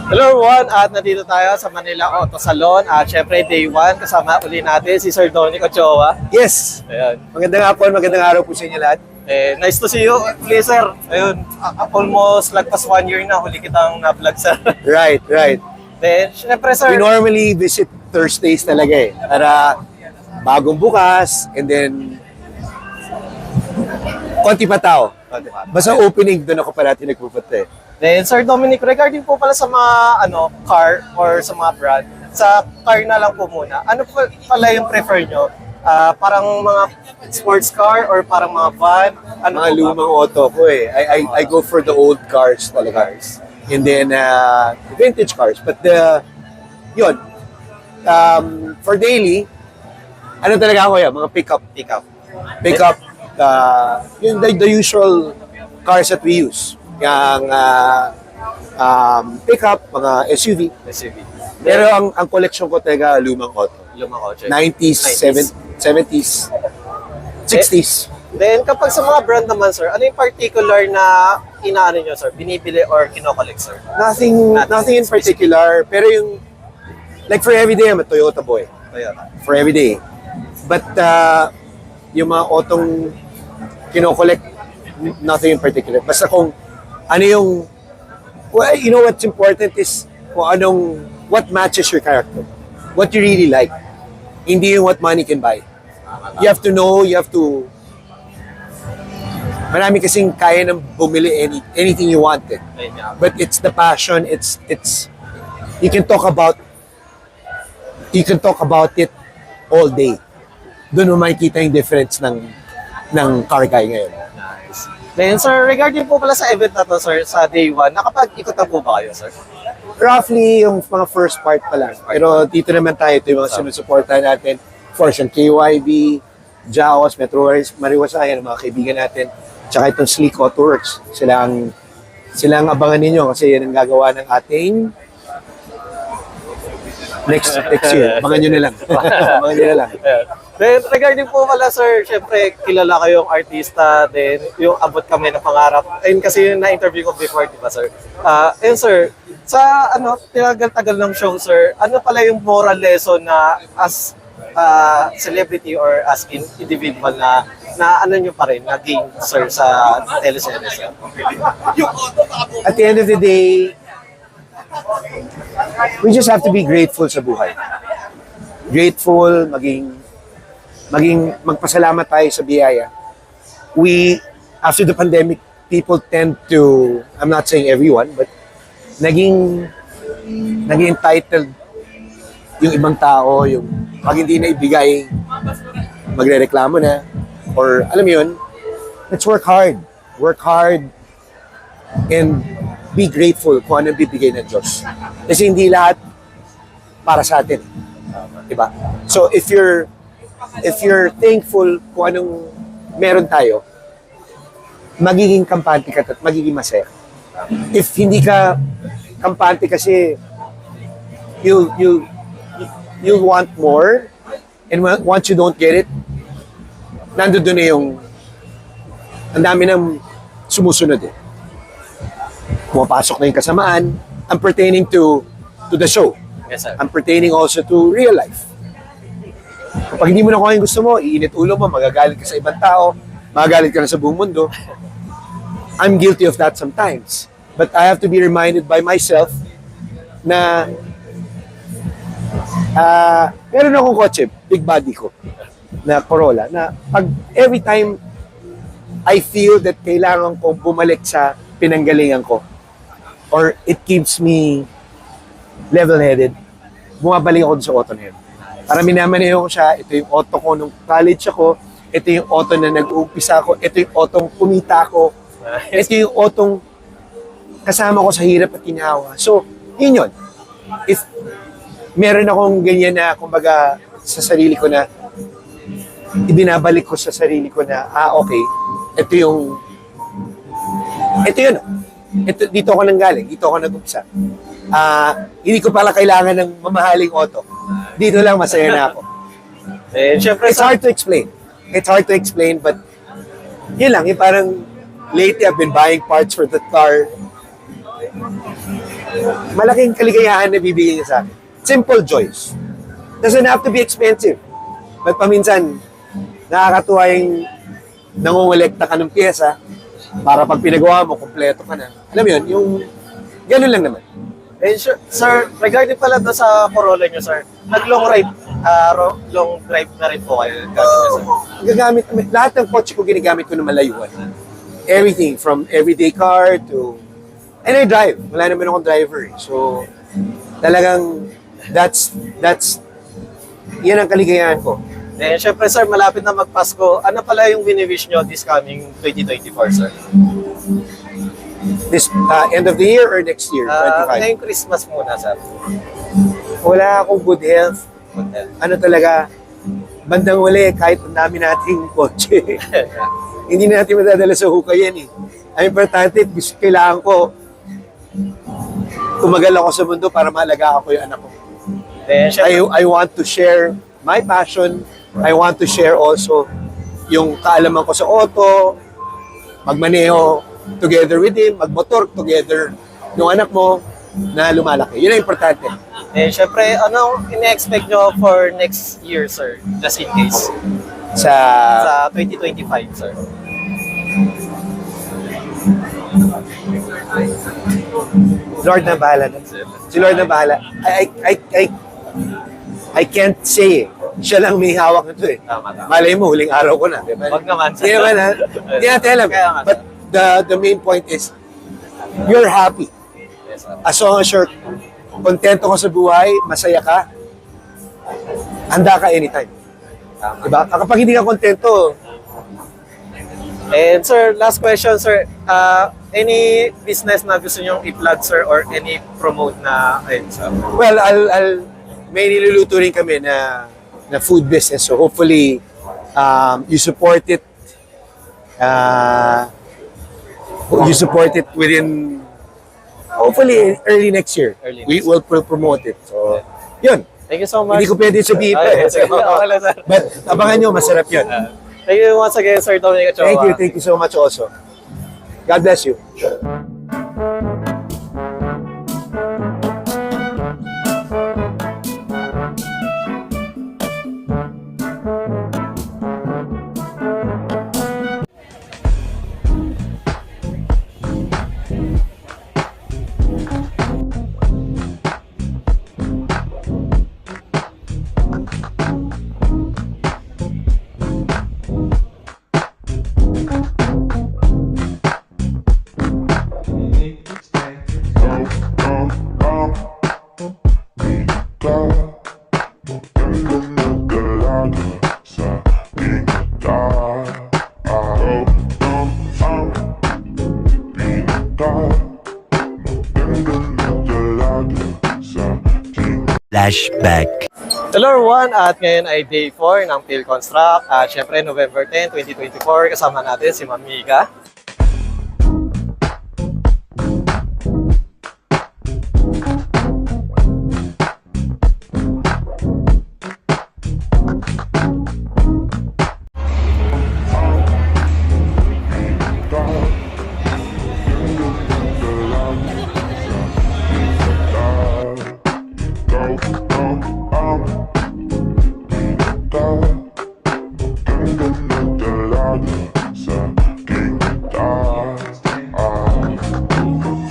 Hello everyone, at nandito tayo sa Manila Auto Salon at syempre day 1 kasama uli natin si Sir Donnie Ochoa. Yes! Ayun. Magandang hapon, magandang araw po sa inyo lahat. Nice to see you, please sir. Ayun, almost lagpas 1 year na huli kitang na-vlog sir. Right. Then syempre sir, We normally visit Thursdays talaga eh. Para bagong bukas, and then konti pa tao. Basta opening, doon ako parati nagpupunta eh. Then Sir Dominic, regarding po pala sa mga car or sa mga brand, sa car na lang po muna, ano po pala yung prefer nyo? Parang mga sports car or parang mga van? Ano Mga po ba? lumang auto ko eh. I go for the old cars talaga. And then vintage cars. But yun, for daily, ano talaga ako yan? Mga pickup. Pickup, the usual cars that we use. Yung pickup, mga SUV. SUV. Pero ang collection ko talaga lumang auto. Lumang kotse. 90s, 70s, 60s. Then kapag sa mga brand naman sir, ano yung particular na inaano nyo sir? Binibili or kinokollect sir? Nothing in particular. Pero yung, like for everyday, I'm a Toyota boy. Toyota. For everyday. But yung mga autong kinokollect, nothing in particular. Basta kung ano yung, well, you know what's important is kung what matches your character. What you really like. Hindi yung what money can buy. You have to know, marami kasing kaya ng bumili anything you want eh. Ayun nga. But it's the passion, it's you can talk about it all day. Doon mo makikita yung difference ng car guy ngayon. Nice. Then sir, regarding po pala sa event na to sir, sa day 1, nakapag-ikot na po ba kayo sir? Roughly, yung mga first part pa lang. Pero dito naman tayo, ito yung mga sinusuportahan natin. Of course, yung KYB, Jaos, Metro Mariwasayan, mga kaibigan natin. Tsaka itong Sleek Autoworks. Sila ang abangan ninyo kasi yan ang gagawa ng ating next year. Abangan nyo na lang. Abangan nyo na lang. Then regarding po pala sir, syempre kilala kayong artista, then yung abot kami ng pangarap. Ayun kasi yung na-interview ko before, di ba sir? And sir, sa tinagal-tagal ng show sir, ano pala yung moral lesson na as celebrity or as individual na ano nyo pa rin, na gain sir sa teleserye sir? At the end of the day, we just have to be grateful sa buhay. Grateful, magpasalamat tayo sa biyaya. After the pandemic, people tend to, I'm not saying everyone, but naging entitled yung ibang tao, yung pag hindi na ibigay, magrereklamo na. Or alam mo yun, let's work hard. Work hard and be grateful kung anong bibigay ng Diyos. Kasi hindi lahat para sa atin. Diba? So if you're thankful kung anong meron tayo, magiging kampante ka at magiging masaya. If hindi ka kampante kasi you'll want more, and once you don't get it, nandun na yung ang dami ng sumusunod eh. Pumapasok na yung kasamaan. I'm pertaining to the show. Yes sir. I'm pertaining also to real life. Kapag hindi mo nakuha yung gusto mo, iinit ulo mo, magagalit ka sa ibang tao, magagalit ka na sa buong mundo. I'm guilty of that sometimes. But I have to be reminded by myself na meron akong kotse, big body ko, na Corolla, na pag every time I feel that kailangan kong bumalik sa pinanggalingan ko, or it keeps me level-headed, bumabalik ako sa auto na yun. Para minamaneho ko siya, ito yung auto ko nung college ako, ito yung auto na nag-uumpisa ako, ito yung auto kumita ako, ito yung auto kasama ko sa hirap at ginawa. So, yun yun. If meron akong ganyan na, kumbaga, sa sarili ko na, ibinabalik ko sa sarili ko na, okay, ito yun. Dito ako nanggaling, dito ako nag-umpisa. Hindi ko pala kailangan ng mamahaling auto. Dito lang masaya na ako. Syempre, It's hard to explain, but yun lang, yung parang lately I've been buying parts for the car. malaking kaligayahan na bibigyan niya sa akin. Simple joys. Doesn't have to be expensive. But paminsan, nakakatuwa yung nangungulekta ka ng pyesa para pag pinagawa mo, kompleto ka na. Alam mo yun, yung ganun lang naman. And sir, regarding pala doon sa Corolla nyo, sir, nag-long ride, long drive na rin po kayo. Gagamit, lahat ng kotse ko ginagamit ko na malayuan. Everything from everyday car to... And I drive. Wala naman akong driver. So, talagang yan ang kaligayahan ko. And syempre, sir, malapit na magpasko. Ano pala yung wini-wish nyo this coming 2024, sir? This end of the year or next year, 25? Ngayong Christmas muna, sir. Wala akong good health. Ano talaga, bandang uli, kahit ang dami nating kotse, hindi natin madadala sa hukay yan eh. Ang importante, kailangan ko tumagal ako sa mundo para maalagaan ko yung anak ko. Then, syempre, I want to share my passion. I want to share also yung kaalaman ko sa auto, magmaneho together with him, magmotor together yung anak mo na lumalaki. Yun ang importante. and syempre, ano ina-expect nyo for next year, sir? Just in case. Sa Sa 2025, sir. Lord na bahala. Si Lord na bahala. I can't say eh. Siya lang may hawak nito eh. Tama. Malay mo, huling araw ko na. Diba? Wag naman, sir. Hindi naman ha. Hindi natin alam. Kaya nga, But the main point is, you're happy. Yes, sir. As long as you're kontento ka sa buhay, masaya ka, handa ka anytime. Tama. Diba? Kapag hindi ka kontento, And sir, last question, sir. Any business na gusto nyo i-plug, sir, or any promote na, ayun, sir? well, may niluluto rin kami na food business. So hopefully, you support it. You support it within, hopefully, early next year. Early We next will promote it. So, yun. Thank you so much. Hindi ko pwede sabihin pa. Ay, sige, okay lang, sir. But abangan nyo, masarap yun. Thank you once again, Sir Dominic Ochoa. Thank you so much also. God bless you. Flashback. Hello everyone, at ngayon ay day 4 ng PhilConstruct. At syempre November 10, 2024, kasama natin si Ma'am Mika.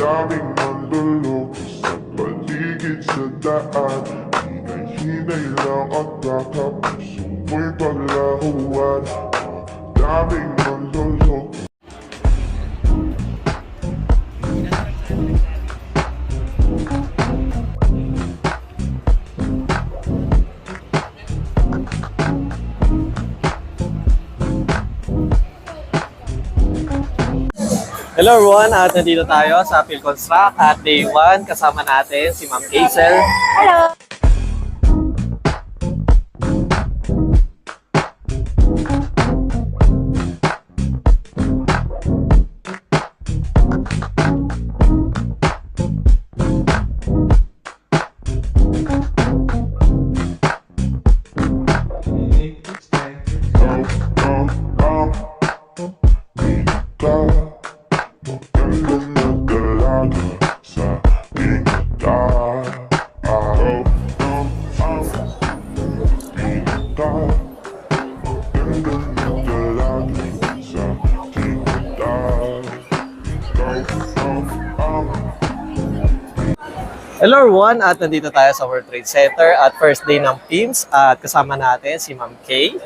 Daming manlulok sa paligid sa daan. Hinay-hinay lang at baka puso mo'y paglahuan. Daming manlulok. Hello everyone, at nandito tayo sa PhilConstruct at day 1. Kasama natin si Ma'am Hazel. Hello! Daming manlulok sa Hello everyone, at nandito tayo sa World Trade Center at first day ng PIMS at kasama natin si Ma'am Kay.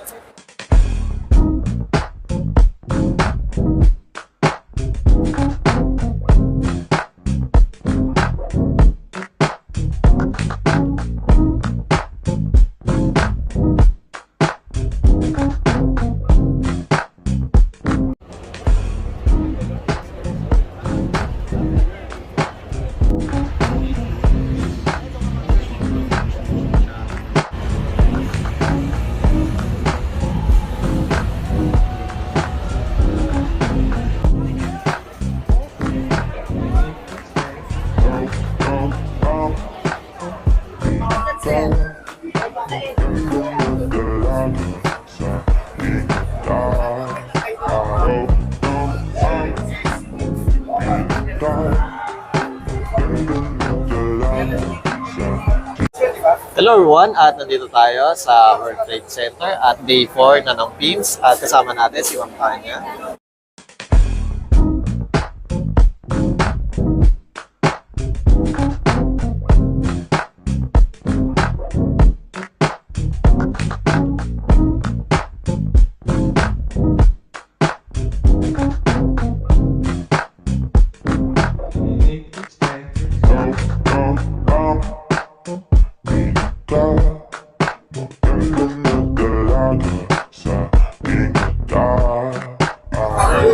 Hello everyone, at nandito tayo sa World Trade Center at day 4 na ng PIMS at kasama natin si Ma'am Tanya.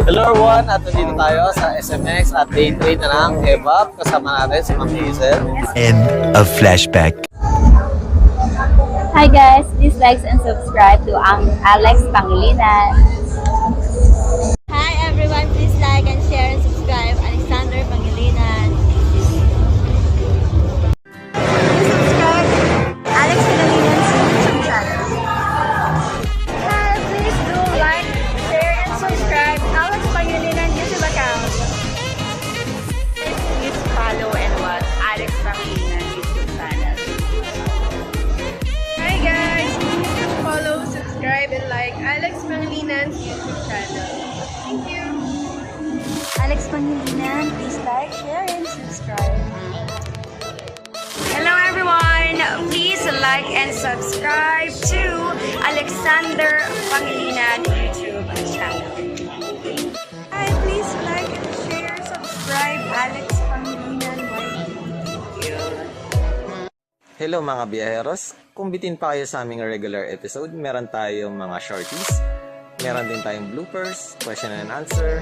Hello everyone, at nandito tayo sa SMX at day 3 na ng EVAP. Kasama natin si Ma'am Hazel. End of flashback. Hi guys, please like and subscribe to Alex Pangilinan. Hi everyone, please like and share and subscribe Alexander Pangilinan. Subscribe Alex Pangilinan's YouTube channel. Hi, please do like, share and subscribe Alex Pangilinan YouTube account. Please follow and watch Alex Pangilinan YouTube channel. Hi guys! You can follow, subscribe, and like Alex Pangilinan's YouTube channel. Thank you! Alex Pangilinan, please like, share and subscribe. Hello everyone! Please like and subscribe to Alexander Pangilinan YouTube channel. Hi, please like and share, subscribe Alex Pangilinan YT. Thank you! Hello mga biyaheros, kung bitin pa kayo sa aming regular episode, meron tayong mga shorties, meron din tayong bloopers, question and answer,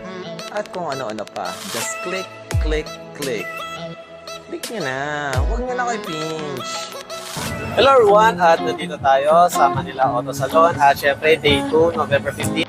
at kung ano-ano pa. Just click, click, click. Click nyo na, huwag nyo na kayo pinch. Hello everyone, at nandito tayo sa Manila Auto Salon at syempre day 2, November 15.